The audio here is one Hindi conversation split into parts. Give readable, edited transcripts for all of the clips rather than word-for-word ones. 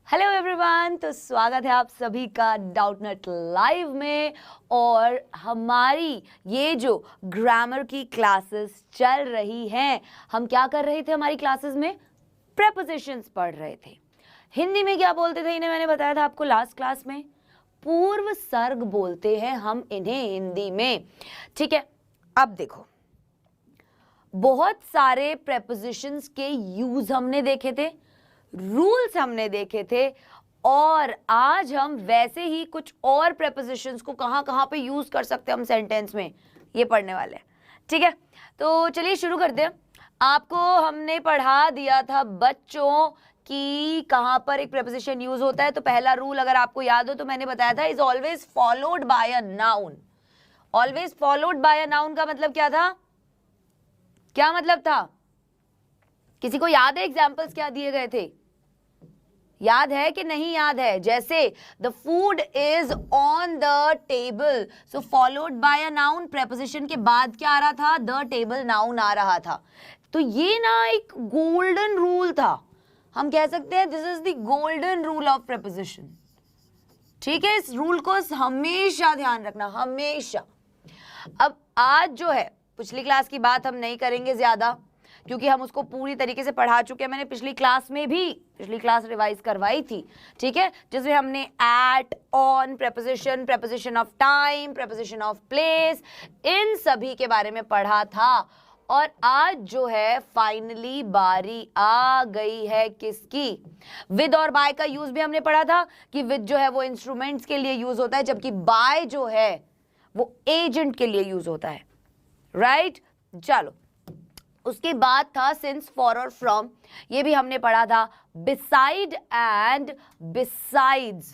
हेलो एवरीवन, तो स्वागत है आप सभी का डाउटनट लाइव में। और हमारी ये जो ग्रामर की क्लासेस चल रही हैं, हम क्या कर रहे थे हमारी क्लासेस में? प्रेपोजिशंस पढ़ रहे थे। हिंदी में क्या बोलते थे इन्हें? मैंने बताया था आपको लास्ट क्लास में, पूर्व सर्ग बोलते हैं हम इन्हें हिंदी में। ठीक है, अब देखो, बहुत सारे प्रेपोजिशंस के यूज हमने देखे थे, रूल्स हमने देखे थे, और आज हम वैसे ही कुछ और प्रेपोजिशंस को कहां कहां पे यूज कर सकते हैं हम सेंटेंस में, ये पढ़ने वाले हैं। ठीक है, तो चलिए शुरू करते हैं। आपको हमने पढ़ा दिया था बच्चों कि कहां पर एक प्रेपोजिशन यूज होता है। तो पहला रूल अगर आपको याद हो तो मैंने बताया था, is always followed by a noun. Always followed by a noun का मतलब क्या था? क्या मतलब था? किसी को याद है एग्जाम्पल्स क्या दिए गए थे? याद है कि नहीं याद है? जैसे the food is on the table, so followed by a noun, preposition के बाद क्या आ रहा था? द टेबल नाउन आ रहा था। तो ये ना एक गोल्डन रूल था, हम कह सकते हैं this is the golden rule of preposition. ठीक है, इस रूल को हमेशा ध्यान रखना, हमेशा। अब आज जो है, पिछली क्लास की बात हम नहीं करेंगे ज्यादा, क्योंकि हम उसको पूरी तरीके से पढ़ा चुके हैं। मैंने पिछली क्लास में भी पिछली क्लास रिवाइज करवाई थी, ठीक है, जिसमें हमने at, on, preposition, preposition of time, preposition of place, इन सभी के बारे में पढ़ा था। और आज जो है फाइनली बारी आ गई है किसकी? विद और बाय का यूज भी हमने पढ़ा था कि विद जो है वो इंस्ट्रूमेंट्स के लिए यूज होता है, जबकि बाय जो है वो एजेंट के लिए यूज होता है। राइट, चलो, उसके बाद था सिंस, फॉर और फ्रॉम, ये भी हमने पढ़ा था। बिसाइड एंड बिसाइड्स,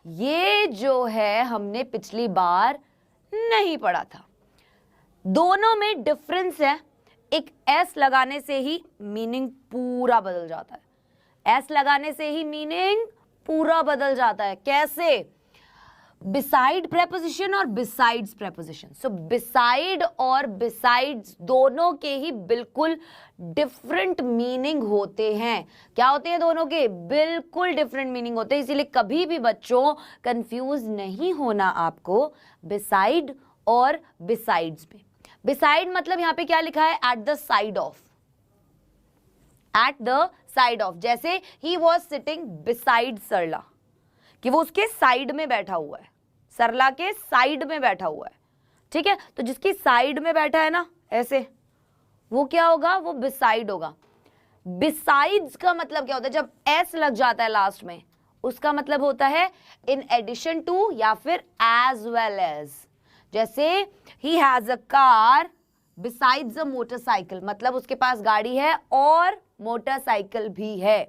ये जो है हमने पिछली बार नहीं पढ़ा था। दोनों में डिफरेंस है, एक एस लगाने से ही मीनिंग पूरा बदल जाता है। एस लगाने से ही मीनिंग पूरा बदल जाता है। कैसे? बिसाइड प्रेपोजिशन और बिसाइड्स प्रेपोजिशन। सो बिसाइड और बिसाइड्स दोनों के ही बिल्कुल डिफरेंट मीनिंग होते हैं। क्या होते हैं दोनों के? बिल्कुल डिफरेंट मीनिंग होते हैं। इसीलिए कभी भी बच्चों कंफ्यूज नहीं होना आपको बिसाइड और बिसाइड्स पे। बिसाइड मतलब यहां पे क्या लिखा है? At the side of, at the side of. जैसे ही वॉज सिटिंग बिसाइड सरला, कि वो उसके साइड में बैठा हुआ है, सरला के साइड में बैठा हुआ है। ठीक है, तो जिसकी साइड में बैठा है ना, ऐसे, वो क्या होगा? वो बिसाइड होगा। बिसाइड्स का मतलब क्या होता है? जब एस लग जाता है लास्ट में, उसका मतलब होता है इन एडिशन टू या फिर एज वेल एज। जैसे he has a car besides a motorcycle, मतलब उसके पास गाड़ी है और मोटरसाइकिल भी है।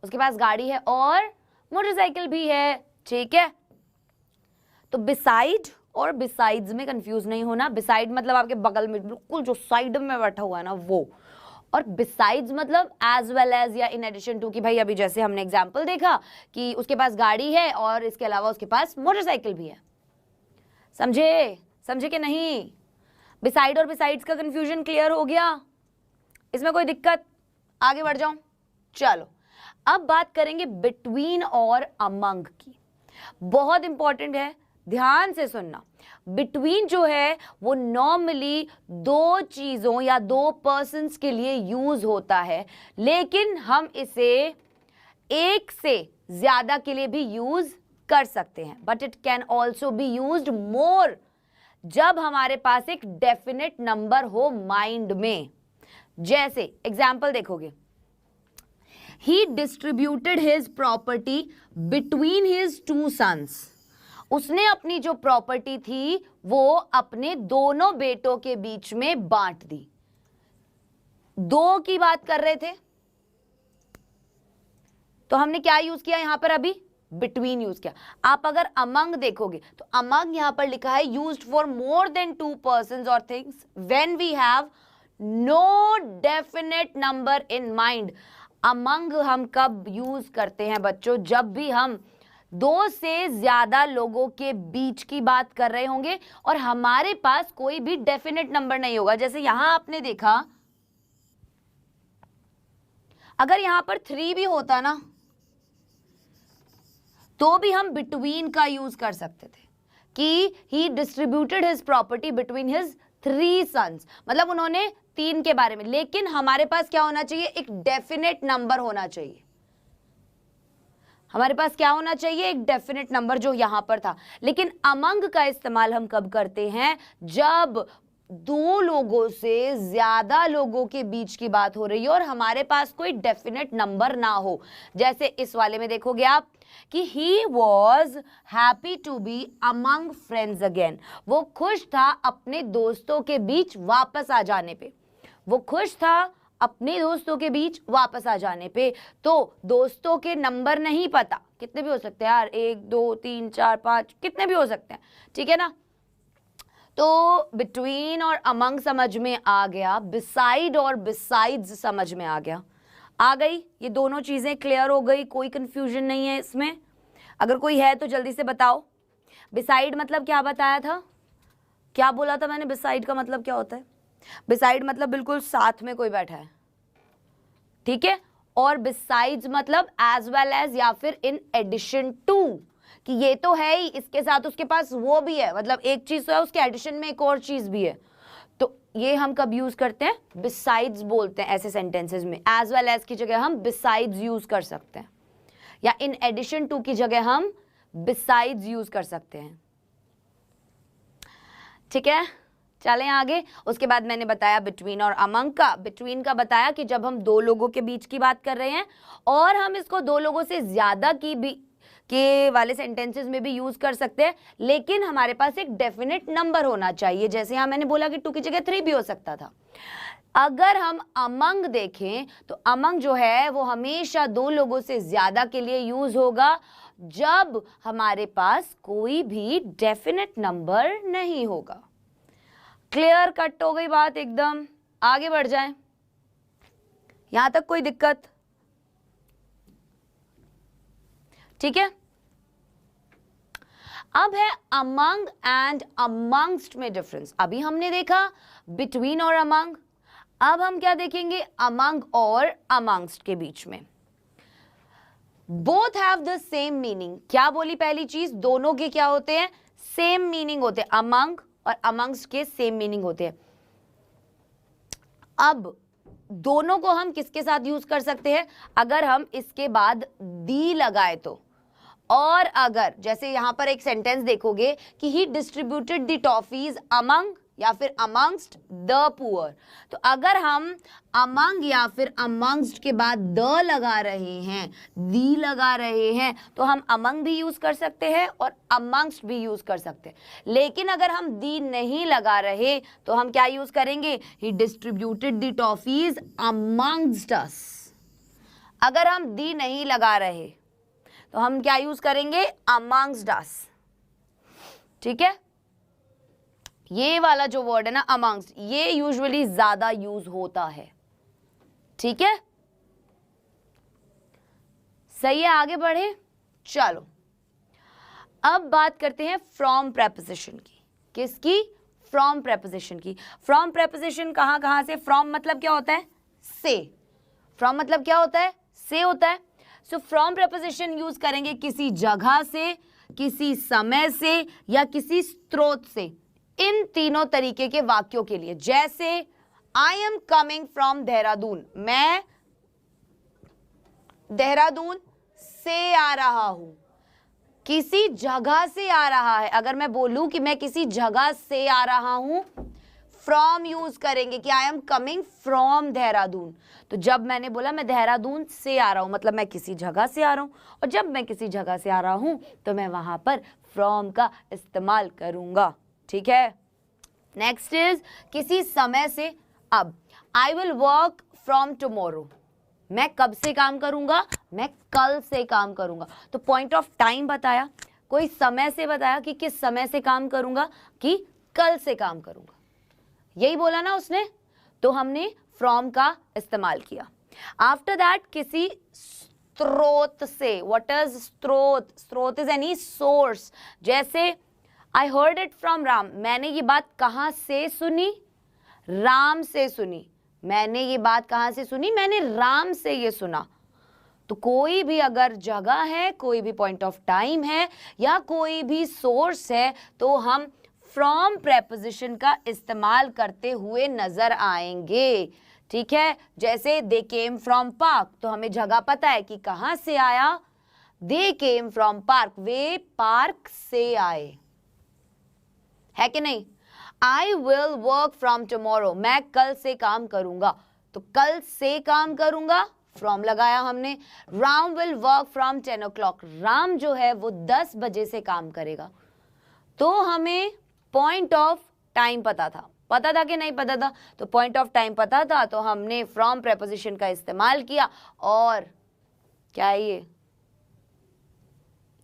उसके पास गाड़ी है और मोटरसाइकिल भी है। ठीक है, तो बिसाइड और बिसाइड्स में कंफ्यूज नहीं होना। बिसाइड मतलब आपके बगल में, बिल्कुल जो साइड में बैठा हुआ है ना, वो। और बिसाइड्स मतलब एज वेल एज या इन एडिशन टू, कि भाई अभी जैसे हमने एग्जांपल देखा कि उसके पास गाड़ी है और इसके अलावा उसके पास मोटरसाइकिल भी है। समझे? समझे कि नहीं? बिसाइड और बिसाइड्स का कंफ्यूजन क्लियर हो गया? इसमें कोई दिक्कत? आगे बढ़ जाऊं? चलो, अब बात करेंगे बिटवीन और अमंग की। बहुत इंपॉर्टेंट है, ध्यान से सुनना। बिटवीन जो है वो नॉर्मली दो चीजों या दो पर्सन्स के लिए यूज होता है, लेकिन हम इसे एक से ज्यादा के लिए भी यूज कर सकते हैं। But it can also be used मोर, जब हमारे पास एक डेफिनेट नंबर हो माइंड में। जैसे एग्जाम्पल देखोगे, he distributed his property between his two sons, उसने अपनी जो प्रॉपर्टी थी वो अपने दोनों बेटों के बीच में बांट दी। दो की बात कर रहे थे, तो हमने क्या यूज किया यहां पर? अभी बिटवीन यूज किया। आप अगर अमंग देखोगे तो अमंग यहां पर लिखा है used for more than two persons or things when we have no definite number in mind. Among हम कब यूज करते हैं बच्चों? जब भी हम दो से ज्यादा लोगों के बीच की बात कर रहे होंगे और हमारे पास कोई भी डेफिनेट नंबर नहीं होगा। जैसे यहां आपने देखा, अगर यहां पर 3 भी होता ना, तो भी हम बिटवीन का यूज कर सकते थे कि he distributed his property between his 3 sons, मतलब उन्होंने 3 के बारे में। लेकिन हमारे पास क्या होना चाहिए, एक डेफिनेट नंबर होना चाहिए। हमारे पास क्या होना चाहिए, एक डेफिनेट नंबर, जो यहां पर था। लेकिन अमंग का इस्तेमाल हम कब करते हैं, जब 2 लोगों से ज्यादा लोगों के बीच की बात हो रही है और हमारे पास कोई डेफिनेट नंबर ना हो। जैसे इस वाले में देखोगे आप कि he was happy to be among friends again, वो खुश था अपने दोस्तों के बीच वापस आ जाने पे। वो खुश था अपने दोस्तों के बीच वापस आ जाने पे। तो दोस्तों के नंबर नहीं पता, कितने भी हो सकते हैं यार, 1 2 3 4 5, कितने भी हो सकते हैं, ठीक है ना। तो बिटवीन और अमंग समझ में आ गया, बिसाइड और बिसाइड्स समझ में आ गया। आ गई, ये दोनों चीजें क्लियर हो गई, कोई कंफ्यूजन नहीं है इसमें। अगर कोई है तो जल्दी से बताओ। बिसाइड मतलब क्या बताया था, क्या बोला था मैंने, बिसाइड का मतलब क्या होता है। बिसाइड मतलब बिल्कुल साथ में कोई बैठा है, ठीक है। और बिसाइड्स मतलब एज वेल एज या फिर इन एडिशन टू, कि ये तो है ही, इसके साथ उसके पास वो भी है, मतलब एक चीज तो है, उसके एडिशन में एक और चीज भी है। तो ये हम कब यूज करते हैं, बिसाइड्स बोलते हैं ऐसे सेंटेंसेस में। एज वेल एज की जगह हम बिसाइड्स यूज कर सकते हैं, या इन एडिशन टू की जगह हम बिसाइड्स यूज कर सकते हैं, ठीक है। चलें आगे। उसके बाद मैंने बताया बिटवीन और अमंग का। बिटवीन का बताया कि जब हम 2 लोगों के बीच की बात कर रहे हैं और हम इसको 2 लोगों से ज्यादा की भी के वाले सेंटेंसेस में भी यूज कर सकते हैं, लेकिन हमारे पास एक डेफिनेट नंबर होना चाहिए। जैसे यहाँ मैंने बोला कि 2 की जगह 3 भी हो सकता था। अगर हम अमंग देखें तो अमंग जो है वो हमेशा 2 लोगों से ज्यादा के लिए यूज होगा जब हमारे पास कोई भी डेफिनेट नंबर नहीं होगा। क्लियर कट हो गई बात एकदम। आगे बढ़ जाएं, यहां तक कोई दिक्कत, ठीक है। अब है अमंग एंड अमंगस्ट में डिफरेंस। अभी हमने देखा बिटवीन और अमंग, अब हम क्या देखेंगे, अमंग और अमंगस्ट के बीच में। Both have the same meaning. क्या बोली पहली चीज, दोनों के क्या होते हैं, सेम मीनिंग होते हैं। अमंग और अमंगस्ट के सेम मीनिंग होते हैं। अब दोनों को हम किसके साथ यूज कर सकते हैं, अगर हम इसके बाद दी लगाए तो। और अगर जैसे यहां पर एक सेंटेंस देखोगे कि he distributed the toffees among या फिर अमंगस्ट द पुअर, तो अगर हम अमंग या फिर अमंगस्ट के बाद द लगा रहे हैं, दी लगा रहे हैं, तो हम अमंग भी यूज कर सकते हैं और अमंगस्ट भी यूज कर सकते हैं। लेकिन अगर हम दी नहीं लगा रहे तो हम क्या यूज करेंगे, he distributed the toffees amongst us. अगर हम दी नहीं लगा रहे तो हम क्या यूज करेंगे, अमंगस्ट अस, ठीक है। ये वाला जो वर्ड है ना अमंगस्ट, ये यूजुअली ज्यादा यूज होता है, ठीक है। सही है, आगे बढ़े। चलो अब बात करते हैं फ्रॉम प्रेपोजिशन की। किसकी, फ्रॉम प्रेपोजिशन की। फ्रॉम प्रेपोजिशन कहां कहां से, फ्रॉम मतलब क्या होता है, से। फ्रॉम मतलब क्या होता है, से होता है। सो फ्रॉम प्रेपोजिशन यूज करेंगे किसी जगह से, किसी समय से या किसी स्रोत से, इन तीनों तरीके के वाक्यों के लिए। जैसे I am coming from Dehradun, मैं देहरादून से आ रहा हूं, किसी जगह से आ रहा है। अगर मैं बोलूं कि मैं किसी जगह से आ रहा हूं, फ्रॉम यूज करेंगे कि I am coming from Dehradun. तो जब मैंने बोला मैं देहरादून से आ रहा हूं, मतलब मैं किसी जगह से आ रहा हूं, और जब मैं किसी जगह से आ रहा हूं तो मैं वहां पर फ्रॉम का इस्तेमाल करूंगा, ठीक है। नेक्स्ट इज किसी समय से। अब आई विल वर्क फ्रॉम टुमारो, मैं कब से काम करूंगा, मैं कल से काम करूंगा। तो पॉइंट ऑफ टाइम बताया, कोई समय से बताया कि किस समय से काम करूंगा, कि कल से काम करूंगा, यही बोला ना उसने, तो हमने फ्रॉम का इस्तेमाल किया। आफ्टर दैट किसी स्रोत से। व्हाट इज स्रोत, स्रोत इज एनी सोर्स। जैसे I heard it from Ram, मैंने ये बात कहां से सुनी, राम से सुनी। मैंने ये बात कहां से सुनी, मैंने राम से ये सुना। तो कोई भी अगर जगह है, कोई भी पॉइंट ऑफ टाइम है या कोई भी सोर्स है तो हम फ्रॉम प्रेपोजिशन का इस्तेमाल करते हुए नजर आएंगे। ठीक है, जैसे दे केम फ्रॉम पार्क, तो हमें जगह पता है कि कहां से आया, दे केम फ्रॉम पार्क, वे पार्क से आए, है कि नहीं। I will work from tomorrow, मैं कल से काम करूंगा, तो कल से काम करूंगा, फ्रॉम लगाया हमने। Ram will work from 10 o'clock, Ram जो है वो 10 बजे से काम करेगा। तो हमें पॉइंट ऑफ टाइम पता था कि नहीं पता था, तो पॉइंट ऑफ टाइम पता था तो हमने फ्रॉम प्रेपोजिशन का इस्तेमाल किया। और क्या है ये,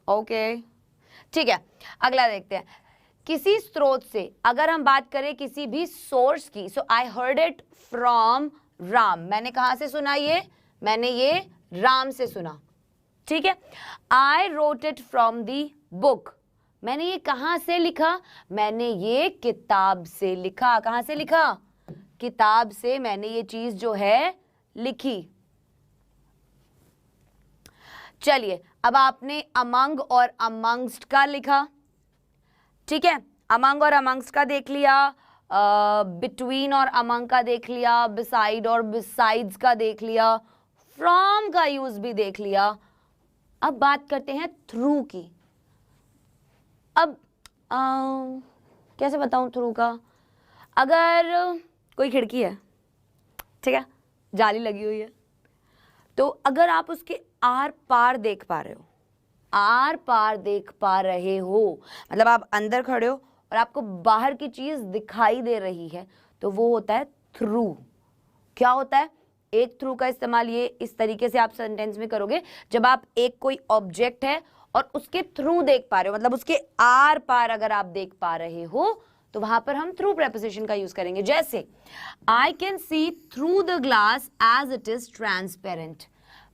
ओके ठीक है, अगला देखते हैं। किसी स्रोत से, अगर हम बात करें किसी भी सोर्स की, so I heard it from Ram, मैंने कहां से सुना ये, मैंने ये राम से सुना। ठीक है, I wrote it from the book, मैंने ये कहां से लिखा, मैंने ये किताब से लिखा। कहां से लिखा, किताब से मैंने ये चीज जो है लिखी। चलिए, अब आपने अमंग और अमंगस्ट का लिखा, ठीक है, अमंग और अमंगस्ट का देख लिया, बिटवीन और अमंग का देख लिया, बिसाइड और बिसाइड्स का देख लिया, फ्रॉम का यूज भी देख लिया। अब बात करते हैं थ्रू की। अब कैसे बताऊं थ्रू का, अगर कोई खिड़की है, ठीक है, जाली लगी हुई है, तो अगर आप उसके आर पार देख पा रहे हो, आर पार देख पा रहे हो, मतलब आप अंदर खड़े हो और आपको बाहर की चीज दिखाई दे रही है, तो वो होता है थ्रू। क्या होता है, एक थ्रू का इस्तेमाल ये इस तरीके से आप सेंटेंस में करोगे, जब आप एक कोई ऑब्जेक्ट है और उसके थ्रू देख पा रहे हो, मतलब उसके आर पार अगर आप देख पा रहे हो, तो वहां पर हम थ्रू प्रेपोजिशन का यूज करेंगे। जैसे I can see through the glass as it is transparent,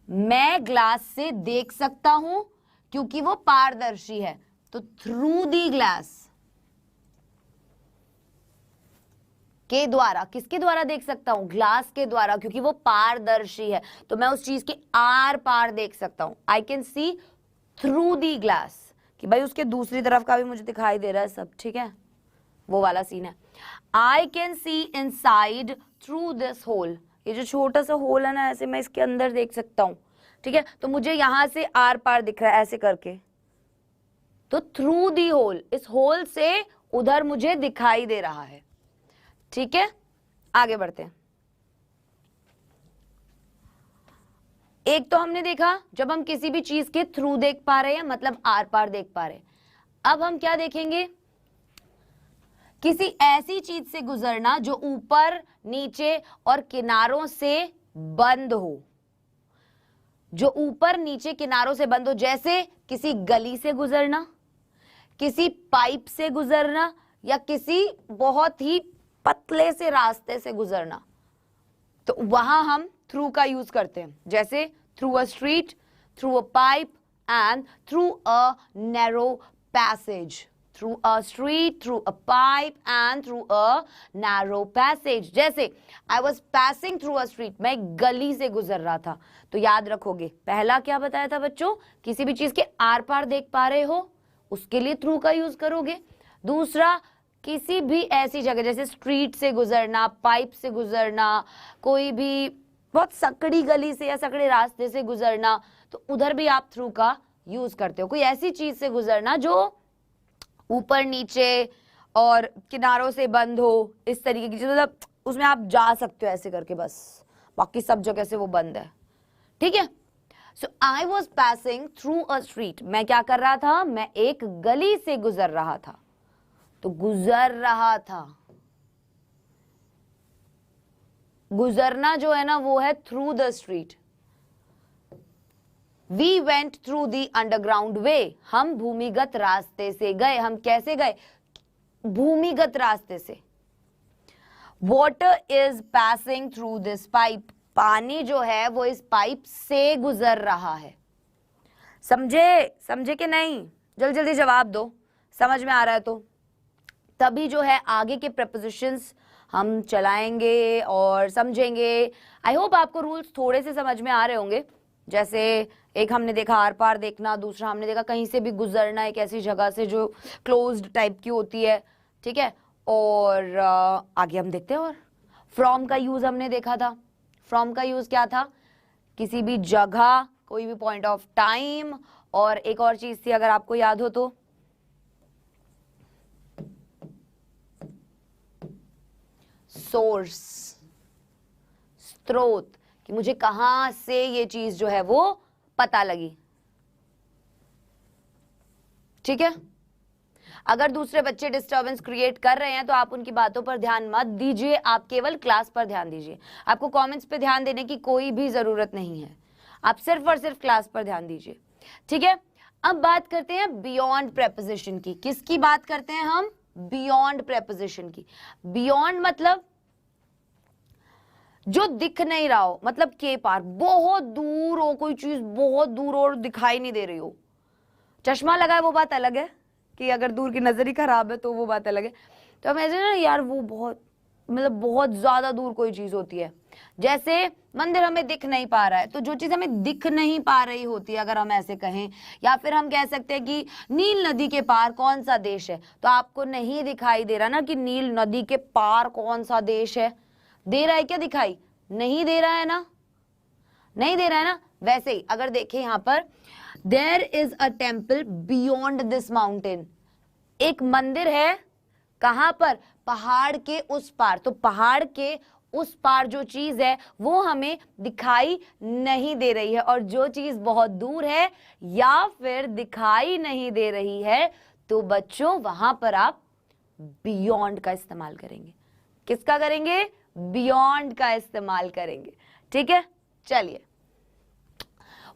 मैं ग्लास से देख सकता हूं क्योंकि वो पारदर्शी है, तो थ्रू दी ग्लास के द्वारा, किसके द्वारा देख सकता हूं, ग्लास के द्वारा, क्योंकि वो पारदर्शी है, तो मैं उस चीज के आर पार देख सकता हूं। आई can see through the glass, कि भाई उसके दूसरी तरफ का भी मुझे दिखाई दे रहा है सब, ठीक है, वो वाला सीन है। I can see inside through this hole, ये जो छोटा सा होल है ना, ऐसे मैं इसके अंदर देख सकता हूं, ठीक है, तो मुझे यहां से आर पार दिख रहा है ऐसे करके, तो थ्रू दी होल, इस होल से उधर मुझे दिखाई दे रहा है। ठीक है, आगे बढ़ते हैं। एक तो हमने देखा जब हम किसी भी चीज के थ्रू देख पा रहे हैं, मतलब आर पार देख पा रहे हैं। अब हम क्या देखेंगे, किसी ऐसी चीज से गुजरना जो ऊपर नीचे और किनारों से बंद हो, जो ऊपर नीचे किनारों से बंद हो, जैसे किसी गली से गुजरना, किसी पाइप से गुजरना, या किसी बहुत ही पतले से रास्ते से गुजरना, तो वहां हम थ्रू का यूज करते हैं। जैसे through a street, through a pipe and through a narrow passage, through a street, through a pipe and through a narrow passage. जैसे I was passing through a street, मैं एक गली से गुजर रहा था, तो याद रखोगे पहला क्या बताया था बच्चों, किसी भी चीज के आर पार देख पा रहे हो, उसके लिए थ्रू का यूज करोगे। दूसरा, किसी भी ऐसी जगह जैसे स्ट्रीट से गुजरना, पाइप से गुजरना, कोई भी बहुत सकड़ी गली से या सकड़े रास्ते से गुजरना, तो उधर भी आप थ्रू का यूज करते हो। कोई ऐसी चीज से गुजरना जो ऊपर नीचे और किनारों से बंद हो, इस तरीके की, मतलब उसमें आप जा सकते हो ऐसे करके, बस बाकी सब जगह से वो बंद है। ठीक है, so I was passing through a street, मैं क्या कर रहा था, मैं एक गली से गुजर रहा था, तो गुजर रहा था, गुजरना जो है ना वो है through the street. We went through the underground way, हम भूमिगत रास्ते से गए। हम कैसे गए, भूमिगत रास्ते से। Water is passing through this pipe, पानी जो है वो इस पाइप से गुजर रहा है। समझे, समझे कि नहीं, जल्दी जल्दी जवाब दो, समझ में आ रहा है तो तभी जो है आगे के प्रपोजिशंस हम चलाएंगे और समझेंगे। आई होप आपको रूल्स थोड़े से समझ में आ रहे होंगे, जैसे एक हमने देखा आर पार देखना, दूसरा हमने देखा कहीं से भी गुजरना, एक ऐसी जगह से जो क्लोज्ड टाइप की होती है, ठीक है। और आगे हम देखते हैं। और फ्रॉम का यूज हमने देखा था। फ्रॉम का यूज क्या था? किसी भी जगह, कोई भी पॉइंट ऑफ टाइम। और एक और चीज थी अगर आपको याद हो तो, सोर्स, स्रोत, कि मुझे कहां से ये चीज जो है वो पता लगी, ठीक है। अगर दूसरे बच्चे डिस्टरबेंस क्रिएट कर रहे हैं तो आप उनकी बातों पर ध्यान मत दीजिए, आप केवल क्लास पर ध्यान दीजिए। आपको कमेंट्स पे ध्यान देने की कोई भी जरूरत नहीं है, आप सिर्फ और सिर्फ क्लास पर ध्यान दीजिए, ठीक है। अब बात करते हैं बियॉन्ड प्रेपोजिशन की। किसकी बात करते हैं हम? बियॉन्ड प्रेपोजिशन की। बियॉन्ड मतलब जो दिख नहीं रहा हो, मतलब के पार, बहुत दूर हो कोई चीज, बहुत दूर और दिखाई नहीं दे रही हो। चश्मा लगा है वो बात अलग है, कि अगर दूर की नजर ही खराब है तो वो बात अलग है। तो हम ऐसे ना यार, वो बहुत मतलब बहुत ज्यादा दूर कोई चीज होती है, जैसे मंदिर हमें दिख नहीं पा रहा है, तो जो चीज हमें दिख नहीं पा रही होती है, अगर हम ऐसे कहें, या फिर हम कह सकते हैं कि नील नदी के पार कौन सा देश है, तो आपको नहीं दिखाई दे रहा ना कि नील नदी के पार कौन सा देश है। दे रहा है क्या दिखाई? नहीं दे रहा है ना, नहीं दे रहा है ना। वैसे ही अगर देखें यहां पर, there is a temple beyond this mountain, एक मंदिर है कहां पर? पहाड़ के उस पार। तो पहाड़ के उस पार जो चीज है वो हमें दिखाई नहीं दे रही है, और जो चीज बहुत दूर है या फिर दिखाई नहीं दे रही है, तो बच्चों वहां पर आप बियॉन्ड का इस्तेमाल करेंगे। किसका करेंगे? बियॉन्ड का इस्तेमाल करेंगे, ठीक है। चलिए,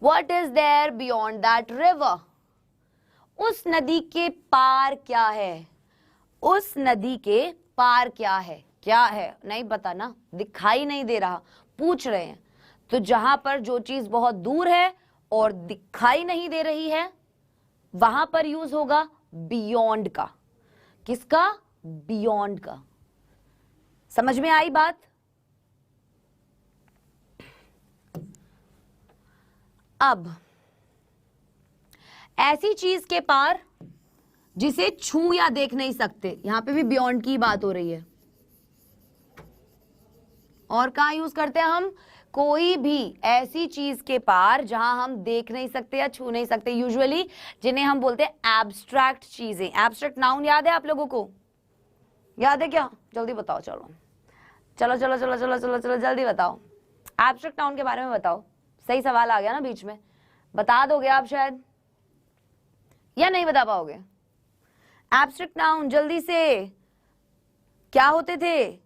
what is there beyond that river? उस नदी के पार क्या है? उस नदी के पार क्या है? क्या है नहीं पता ना, दिखाई नहीं दे रहा, पूछ रहे हैं। तो जहां पर जो चीज बहुत दूर है और दिखाई नहीं दे रही है, वहां पर यूज होगा बियॉन्ड का। किसका? बियॉन्ड का। समझ में आई बात? अब ऐसी चीज के पार जिसे छू या देख नहीं सकते, यहां पे भी बियॉन्ड की बात हो रही है। और कहां यूज करते हैं हम? कोई भी ऐसी चीज के पार जहां हम देख नहीं सकते या छू नहीं सकते, यूजुअली जिन्हें हम बोलते हैं एब्स्ट्रैक्ट चीजें। एब्स्ट्रैक्ट नाउन याद है आप लोगों को? याद है क्या? जल्दी बताओ। चलो चलो चलो चलो चलो चलो चलो जल्दी बताओ, एब्स्ट्रैक्ट नाउन के बारे में बताओ। सही सवाल आ गया ना बीच में, बता दोगे आप शायद, या नहीं बता पाओगे? एब्स्ट्रैक्ट नाउन जल्दी से क्या होते थे?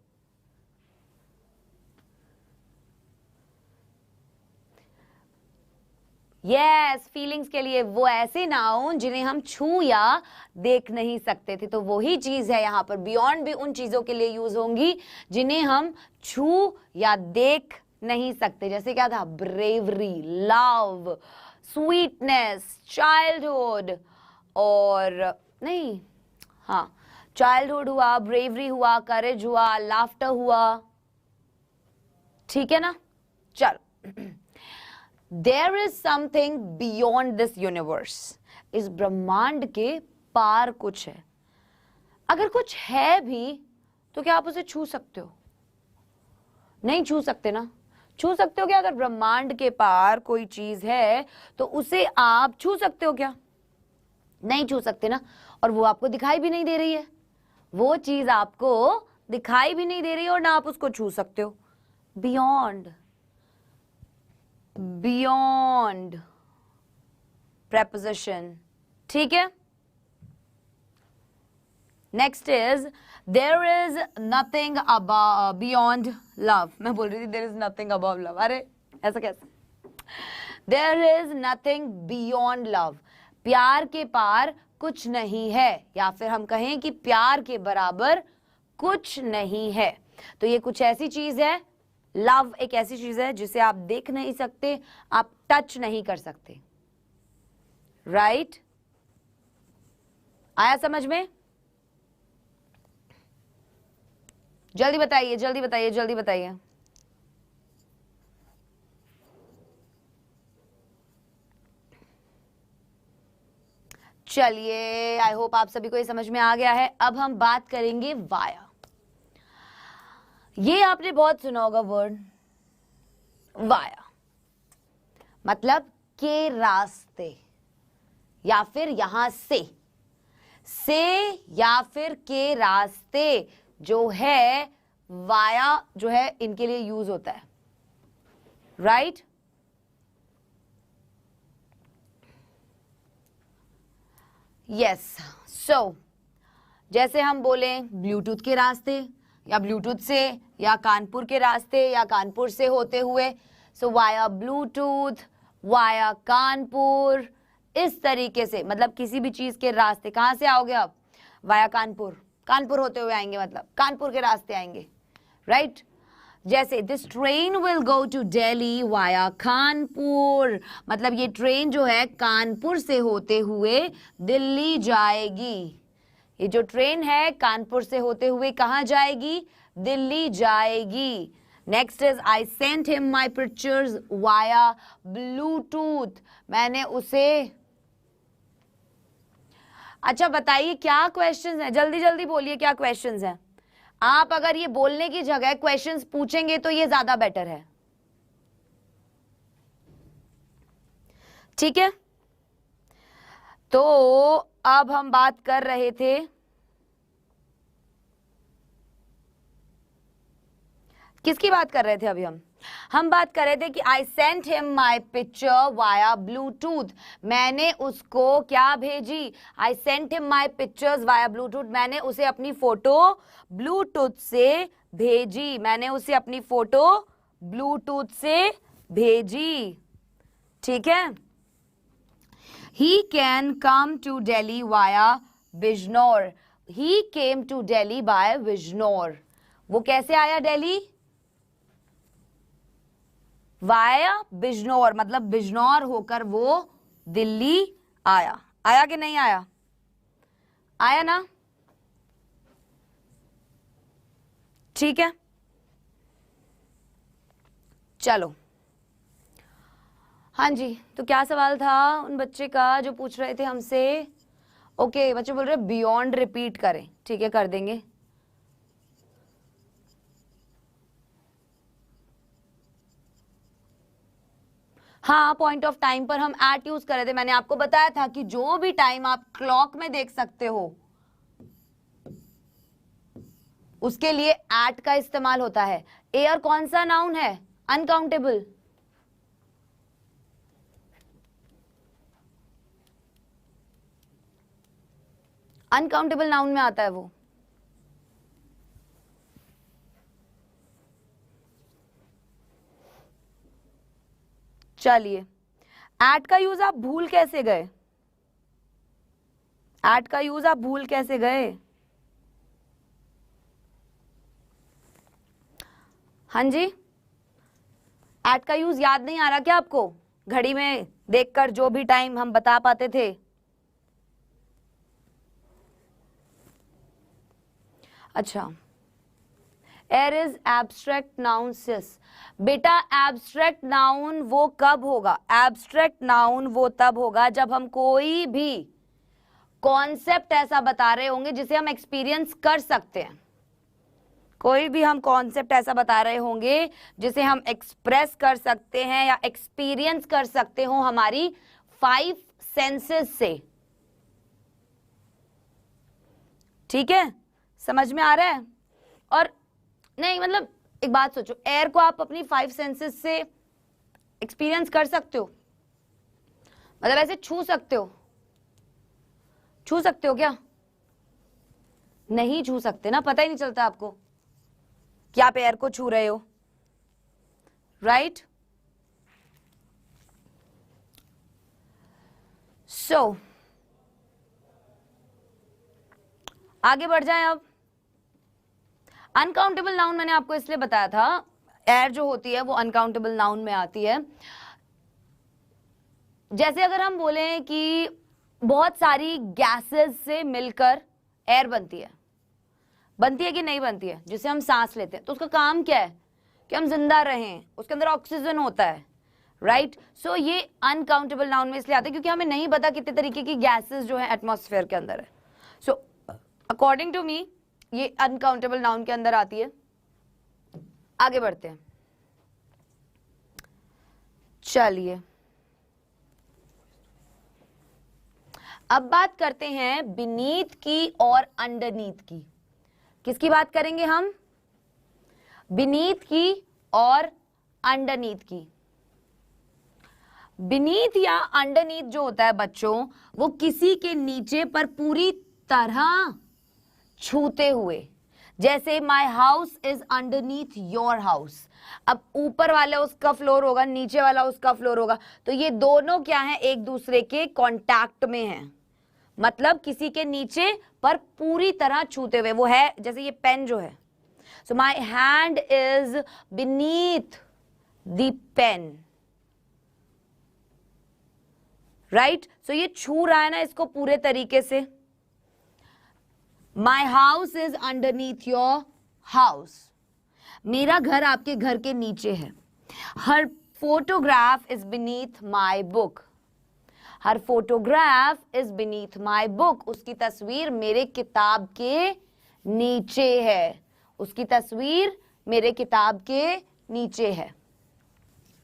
यस, फीलिंग्स के लिए वो ऐसे नाउन जिन्हें हम छू या देख नहीं सकते थे। तो वही चीज है यहाँ पर, बियॉन्ड भी उन चीजों के लिए यूज होंगी जिन्हें हम छू या देख नहीं सकते। जैसे क्या था? ब्रेवरी, लव, स्वीटनेस, चाइल्डहुड, और नहीं, हाँ, चाइल्डहुड हुआ, ब्रेवरी हुआ, करेज हुआ, लाफ्टर हुआ, ठीक है ना। चलो, there is something beyond this universe, इस ब्रह्मांड के पार कुछ है। अगर कुछ है भी तो क्या आप उसे छू सकते हो? नहीं छू सकते ना। छू सकते हो क्या? अगर ब्रह्मांड के पार कोई चीज है तो उसे आप छू सकते हो क्या? नहीं छू सकते ना। और वो आपको दिखाई भी नहीं दे रही है, वो चीज आपको दिखाई भी नहीं दे रही है और ना आप उसको छू सकते हो। बियॉन्ड, बियॉन्ड preposition, ठीक है। Next is there is nothing beyond love. मैं बोल रही थी there is nothing above love, अरे ऐसा कैसे? There is nothing beyond love, प्यार के पार कुछ नहीं है, या फिर हम कहें कि प्यार के बराबर कुछ नहीं है। तो ये कुछ ऐसी चीज है, लव एक ऐसी चीज है जिसे आप देख नहीं सकते, आप टच नहीं कर सकते, राइट? आया समझ में? जल्दी बताइए, जल्दी बताइए, जल्दी बताइए। चलिए, आई होप आप सभी को ये समझ में आ गया है। अब हम बात करेंगे वाया। ये आपने बहुत सुना होगा वर्ड वाया, मतलब के रास्ते या फिर यहां से या फिर के रास्ते जो है वाया जो है इनके लिए यूज होता है, राइट? यस, सो जैसे हम बोले ब्लूटूथ के रास्ते या ब्लूटूथ से या कानपुर के रास्ते या कानपुर से होते हुए, सो वाया ब्लूटूथ, वाया कानपुर, इस तरीके से, मतलब किसी भी चीज के रास्ते। कहां से आओगे आप? वाया कानपुर, कानपुर होते हुए आएंगे, मतलब कानपुर के रास्ते आएंगे, राइट? जैसे this train will go to Delhi via Kanpur, मतलब ये ट्रेन जो है कानपुर से होते हुए दिल्ली जाएगी। ये जो ट्रेन है कानपुर से होते हुए कहाँ जाएगी? दिल्ली जाएगी। Next is I sent him my pictures via Bluetooth, मैंने उसे। अच्छा बताइए क्या क्वेश्चंस हैं, जल्दी जल्दी बोलिए क्या क्वेश्चंस हैं। आप अगर ये बोलने की जगह क्वेश्चंस पूछेंगे तो ये ज्यादा बेटर है, ठीक है? तो अब हम बात कर रहे थे, किसकी बात कर रहे थे अभी हम बात कर रहे थे कि I sent him my picture via Bluetooth, मैंने उसको क्या भेजी? I sent him my pictures via Bluetooth, मैंने उसे अपनी फोटो ब्लूटूथ से भेजी, मैंने उसे अपनी फोटो ब्लूटूथ से भेजी, ठीक है? He can come to Delhi via Bijnor, he came to Delhi by Bijnor, वो कैसे आया दिल्ली? वाया बिजनौर, मतलब बिजनौर होकर वो दिल्ली आया। आया कि नहीं आया? आया ना? ठीक है, चलो। हाँ जी, तो क्या सवाल था उन बच्चे का जो पूछ रहे थे हमसे? ओके, बच्चे बोल रहे बियॉन्ड रिपीट करें, ठीक है कर देंगे। हाँ, पॉइंट ऑफ टाइम पर हम एट यूज कर रहे थे। मैंने आपको बताया था कि जो भी टाइम आप क्लॉक में देख सकते हो उसके लिए एट का इस्तेमाल होता है। एयर कौन सा नाउन है? अनकाउंटेबल। अनकाउंटेबल नाउन में आता है वो। चलिए, एट का यूज आप भूल कैसे गए? एट का यूज आप भूल कैसे गए? हाँ जी, एट का यूज याद नहीं आ रहा क्या आपको? घड़ी में देखकर जो भी टाइम हम बता पाते थे। अच्छा, एयर इज एब्स्ट्रैक्ट नाउन सिस। बेटा एब्स्ट्रैक्ट नाउन वो कब होगा? एब्स्ट्रैक्ट नाउन वो तब होगा जब हम कोई भी कॉन्सेप्ट ऐसा बता रहे होंगे जिसे हम एक्सपीरियंस कर सकते हैं। कोई भी हम कॉन्सेप्ट ऐसा बता रहे होंगे जिसे हम एक्सप्रेस कर सकते हैं या एक्सपीरियंस कर सकते हो हमारी 5 सेंसेस से, ठीक है? समझ में आ रहा है? और नहीं, मतलब एक बात सोचो, एयर को आप अपनी 5 सेंसेस से एक्सपीरियंस कर सकते हो, मतलब ऐसे छू सकते हो? छू सकते हो क्या? नहीं छू सकते ना, पता ही नहीं चलता आपको कि आप एयर को छू रहे हो, राइट? सो आगे बढ़ जाएं अब। अनकाउंटेबल नाउन मैंने आपको इसलिए बताया था, एयर जो होती है वो अनकाउंटेबल नाउन में आती है। जैसे अगर हम बोलें कि बहुत सारी गैसेस से मिलकर एयर बनती है कि नहीं बनती है, जिसे हम सांस लेते हैं, तो उसका काम क्या है? कि हम जिंदा रहें, उसके अंदर ऑक्सीजन होता है, राइट। सो ये अनकाउंटेबल नाउन में इसलिए आता है क्योंकि हमें नहीं पता कितने तरीके की गैसेस जो है एटमॉस्फेयर के अंदर है। सो अकॉर्डिंग टू मी ये अनकाउंटेबल नाउन के अंदर आती है। आगे बढ़ते हैं, चलिए अब बात करते हैं बीनीथ की और अंडरनीथ की। किसकी बात करेंगे हम? बीनीथ की और अंडरनीथ की। बीनीथ या अंडरनीथ जो होता है बच्चों, वो किसी के नीचे पर पूरी तरह छूते हुए, जैसे माई house is underneath your house. अब ऊपर वाला उसका फ्लोर होगा, नीचे वाला उसका फ्लोर होगा, तो ये दोनों क्या है, एक दूसरे के कांटेक्ट में हैं, मतलब किसी के नीचे पर पूरी तरह छूते हुए। वो है जैसे ये पेन जो है, so my hand is beneath the pen, right. So ये छू रहा है ना इसको पूरे तरीके से। My house is underneath your house, मेरा घर आपके घर के नीचे है। Her photograph is beneath my book, her photograph is beneath my book, उसकी तस्वीर मेरे किताब के नीचे है, उसकी तस्वीर मेरे किताब के नीचे है,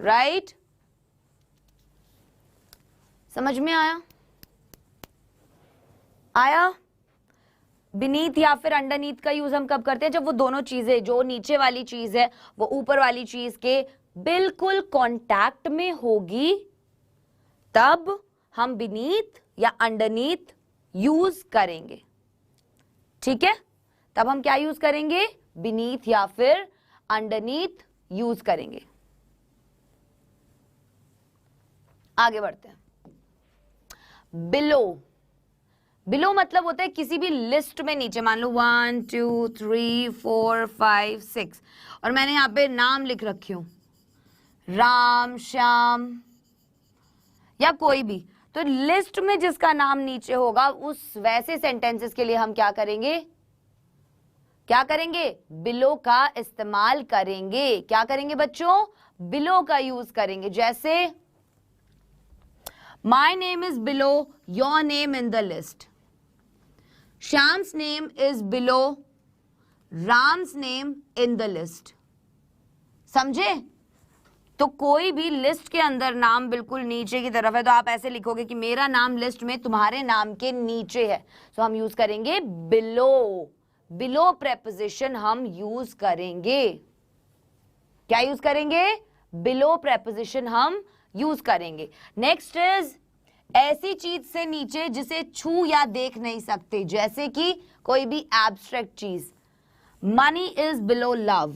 राइट। समझ में आया? आया? बीनीथ या फिर अंडरनीथ का यूज हम कब करते हैं? जब वो दोनों चीजें, जो नीचे वाली चीज है वो ऊपर वाली चीज के बिल्कुल कांटेक्ट में होगी, तब हम बीनीथ या अंडरनीथ यूज करेंगे। ठीक है, तब हम क्या यूज करेंगे? बीनीथ या फिर अंडरनीथ यूज करेंगे। आगे बढ़ते हैं। बिलो, बिलो मतलब होता है किसी भी लिस्ट में नीचे। मान लो 1 2 3 4 5 6 और मैंने यहाँ पे नाम लिख रखी हूं, राम, श्याम या कोई भी, तो लिस्ट में जिसका नाम नीचे होगा उस वैसे सेंटेंसेस के लिए हम क्या करेंगे? क्या करेंगे? बिलो का इस्तेमाल करेंगे। क्या करेंगे बच्चों? बिलो का यूज करेंगे। जैसे my name is below your name in the list, Shyam's name is below Ram's name in the list. समझे? तो कोई भी लिस्ट के अंदर नाम बिल्कुल नीचे की तरफ है तो आप ऐसे लिखोगे कि मेरा नाम लिस्ट में तुम्हारे नाम के नीचे है, तो हम यूज करेंगे बिलो। बिलो प्रेपोजिशन हम यूज करेंगे। क्या यूज करेंगे? बिलो प्रेपोजिशन हम यूज करेंगे। नेक्स्ट इज ऐसी चीज से नीचे जिसे छू या देख नहीं सकते, जैसे कि कोई भी एब्स्ट्रैक्ट चीज। मनी इज बिलो लव,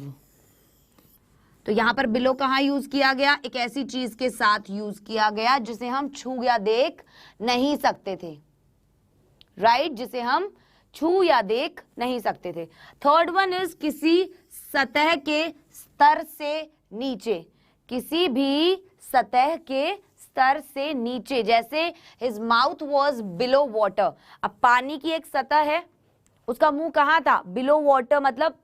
तो यहां पर बिलो कहां यूज किया गया? एक ऐसी चीज के साथ यूज किया गया जिसे हम छू या देख नहीं सकते थे, राइट, जिसे हम छू या देख नहीं सकते थे। थर्ड वन इज किसी सतह के स्तर से नीचे, किसी भी सतह के स्तर से नीचे, जैसे his mouth was below water. अब पानी की एक सतह है, उसका मुंह कहां था? बिलो वाटर, मतलब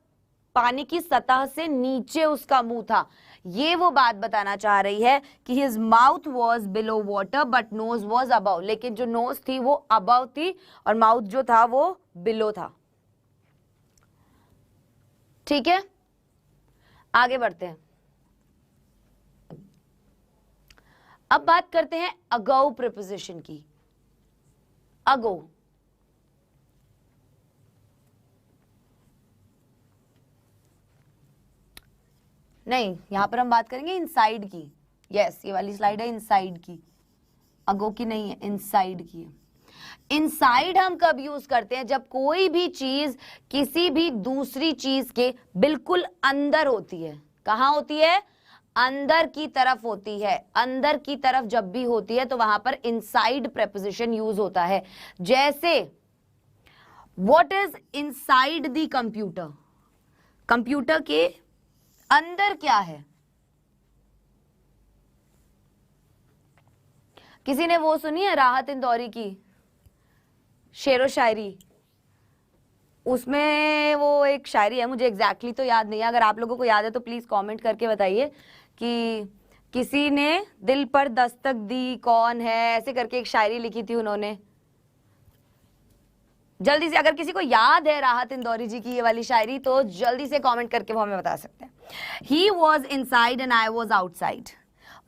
पानी की सतह से नीचे उसका मुंह था। ये वो बात बताना चाह रही है कि his mouth was below water but knows was above, लेकिन जो नोज थी वो अबव थी और माउथ जो था वो बिलो था। ठीक है, आगे बढ़ते हैं। अब बात करते हैं अगो प्रीपोजिशन की। अगो, नहीं, यहां पर हम बात करेंगे इनसाइड की। यस, ये वाली स्लाइड है इनसाइड की, अगो की नहीं है, इनसाइड की है। इनसाइड हम कब यूज करते हैं? जब कोई भी चीज किसी भी दूसरी चीज के बिल्कुल अंदर होती है। कहां होती है? अंदर की तरफ होती है। अंदर की तरफ जब भी होती है तो वहां पर इनसाइड प्रेपोजिशन यूज होता है। जैसे what is inside the computer, computer के अंदर क्या है? किसी ने वो सुनी है राहत इंदौरी की शेरो शायरी? उसमें वो एक शायरी है, मुझे एग्जैक्टली तो याद नहीं है, अगर आप लोगों को याद है तो प्लीज कमेंट करके बताइए कि किसी ने दिल पर दस्तक दी, कौन है, ऐसे करके एक शायरी लिखी थी उन्होंने। जल्दी से अगर किसी को याद है राहत इंदौरी जी की ये वाली शायरी तो जल्दी से कमेंट करके वो हमें बता सकते हैं। He was inside and I was outside.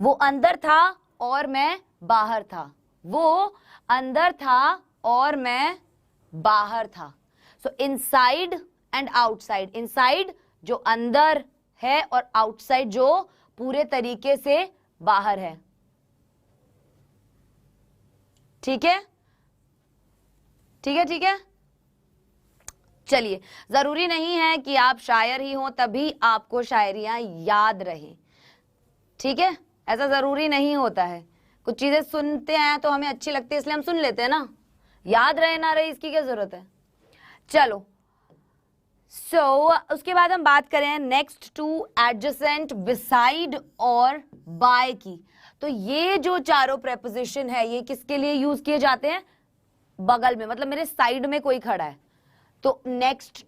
वो अंदर था और मैं बाहर था। वो अंदर था और मैं बाहर था। सो इनसाइड एंड आउटसाइड। इनसाइड जो अंदर है और आउटसाइड जो पूरे तरीके से बाहर है। ठीक है, ठीक है, ठीक है। चलिए, जरूरी नहीं है कि आप शायर ही हो तभी आपको शायरियां याद रहें। ठीक है, ऐसा जरूरी नहीं होता है। कुछ चीजें सुनते हैं तो हमें अच्छी लगती है इसलिए हम सुन लेते हैं ना, याद रहे ना रहे इसकी क्या जरूरत है। चलो, उसके बाद हम बात करें नेक्स्ट टू एडजेसेंट, बिसाइड और बाय की। तो ये जो चारों प्रेपोजिशन है ये किसके लिए यूज किए जाते हैं? बगल में, मतलब मेरे साइड में कोई खड़ा है तो नेक्स्ट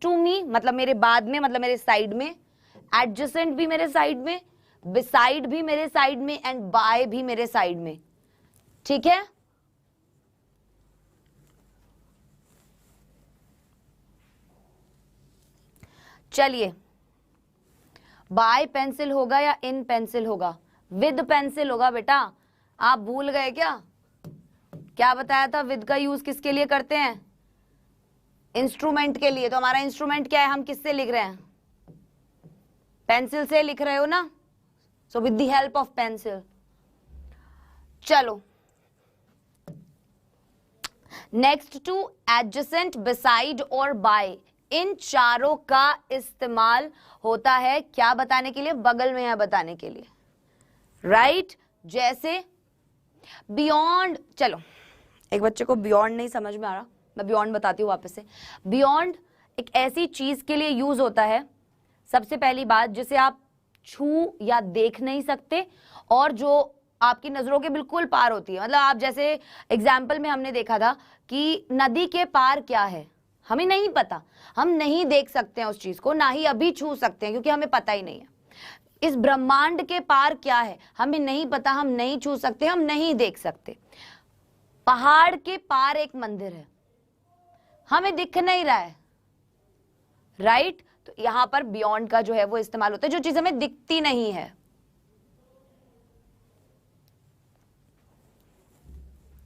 टू मी मतलब मेरे बाद में, मतलब मेरे साइड में। एडजेसेंट भी मेरे साइड में, बिसाइड भी मेरे साइड में एंड बाय भी मेरे साइड में। ठीक है, चलिए, बाय पेंसिल होगा या इन पेंसिल होगा? विद पेंसिल होगा बेटा। आप भूल गए क्या बताया था? विद का यूज किसके लिए करते हैं? इंस्ट्रूमेंट के लिए। तो हमारा इंस्ट्रूमेंट क्या है? हम किससे लिख रहे हैं? पेंसिल से लिख रहे हो ना, so with the help of pencil. चलो, नेक्स्ट टू एडजेसेंट, बिसाइड और बाय। इन चारों का इस्तेमाल होता है क्या बताने के लिए? बगल में है बताने के लिए, राइट? जैसे बियॉन्ड। चलो, एक बच्चे को बियॉन्ड नहीं समझ में आ रहा, मैं बियॉन्ड बताती हूँ वापस से। बियॉन्ड एक ऐसी चीज के लिए यूज होता है, सबसे पहली बात, जिसे आप छू या देख नहीं सकते और जो आपकी नजरों के बिल्कुल पार होती है। मतलब आप जैसे एग्जाम्पल में हमने देखा था कि नदी के पार क्या है हमें नहीं पता, हम नहीं देख सकते हैं उस चीज को, ना ही अभी छू सकते हैं क्योंकि हमें पता ही नहीं है। इस ब्रह्मांड के पार क्या है हमें नहीं पता, हम नहीं छू सकते, हम नहीं देख सकते। पहाड़ के पार एक मंदिर है, हमें दिख नहीं रहा है, राइट? तो यहां पर बियॉन्ड का जो है वो इस्तेमाल होता है, जो चीज हमें दिखती नहीं है।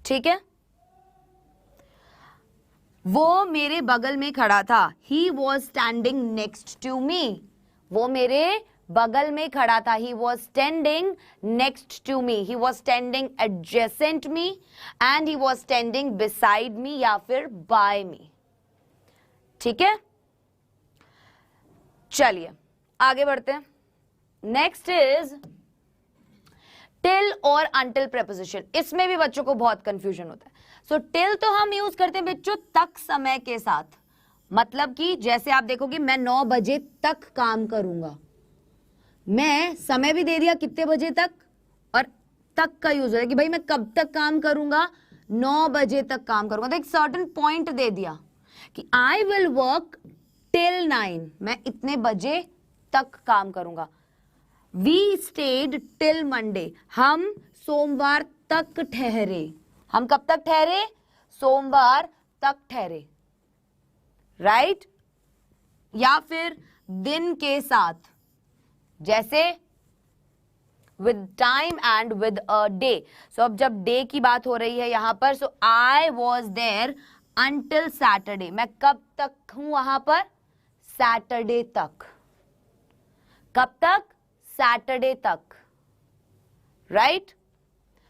ठीक है, वो मेरे बगल में खड़ा था। He was standing next to me. वो मेरे बगल में खड़ा था। He was standing next to me, he was standing adjacent me and he was standing beside me या फिर बाय मी। ठीक है, चलिए आगे बढ़ते हैं। नेक्स्ट इज टिल और अनटिल प्रेपोजिशन। इसमें भी बच्चों को बहुत कंफ्यूजन होता है। सो टिल तो हम यूज करते हैं बच्चों तक समय के साथ, मतलब कि जैसे आप देखोगे मैं 9 बजे तक काम करूंगा, मैं समय भी दे दिया कितने बजे तक, और तक का यूज है कि भाई मैं कब तक काम करूंगा, 9 बजे तक काम करूंगा। तो एक सर्टेन पॉइंट दे दिया कि आई विल वर्क टिल 9, मैं इतने बजे तक काम करूंगा। वी स्टेड टिल मंडे, हम सोमवार तक ठहरे। हम कब तक ठहरे? सोमवार तक ठहरे, राइट? या फिर दिन के साथ, जैसे with time and with a day. So अब जब डे की बात हो रही है यहां पर, so I was there until Saturday, मैं कब तक हूं वहां पर? सैटरडे तक। कब तक? सैटरडे तक, राइट?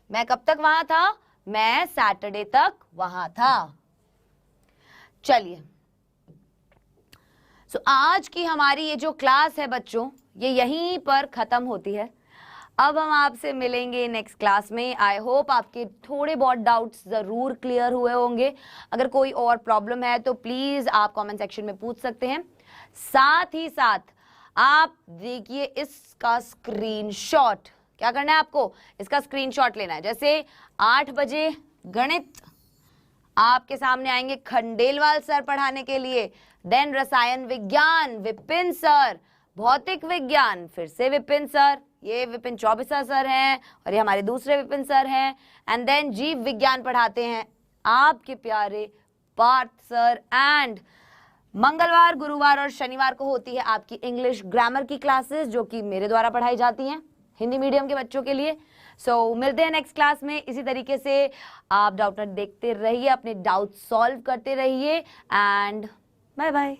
मैं कब तक वहां था? मैं सैटरडे तक वहां था। चलिए, सो आज की हमारी ये जो क्लास है बच्चों, ये यहीं पर खत्म होती है। अब हम आपसे मिलेंगे नेक्स्ट क्लास में। आई होप आपके थोड़े बहुत डाउट्स जरूर क्लियर हुए होंगे। अगर कोई और प्रॉब्लम है तो प्लीज आप कमेंट सेक्शन में पूछ सकते हैं। साथ ही साथ आप देखिए इसका स्क्रीनशॉट। क्या करना है आपको? इसका स्क्रीनशॉट लेना है। जैसे 8 बजे गणित आपके सामने आएंगे खंडेलवाल सर पढ़ाने के लिए, देन रसायन विज्ञान विपिन सर, भौतिक विज्ञान फिर से विपिन सर, ये विपिन चौबीसा सर हैं और ये हमारे दूसरे विपिन सर हैं। एंड देन जीव विज्ञान पढ़ाते हैं आपके प्यारे पार्थ सर। एंड मंगलवार, गुरुवार और शनिवार को होती है आपकी इंग्लिश ग्रामर की क्लासेस, जो कि मेरे द्वारा पढ़ाई जाती हैं हिंदी मीडियम के बच्चों के लिए। सो मिलते हैं नेक्स्ट क्लास में। इसी तरीके से आप डाउटनेट देखते रहिए, अपने डाउट सॉल्व करते रहिए एंड बाय बाय।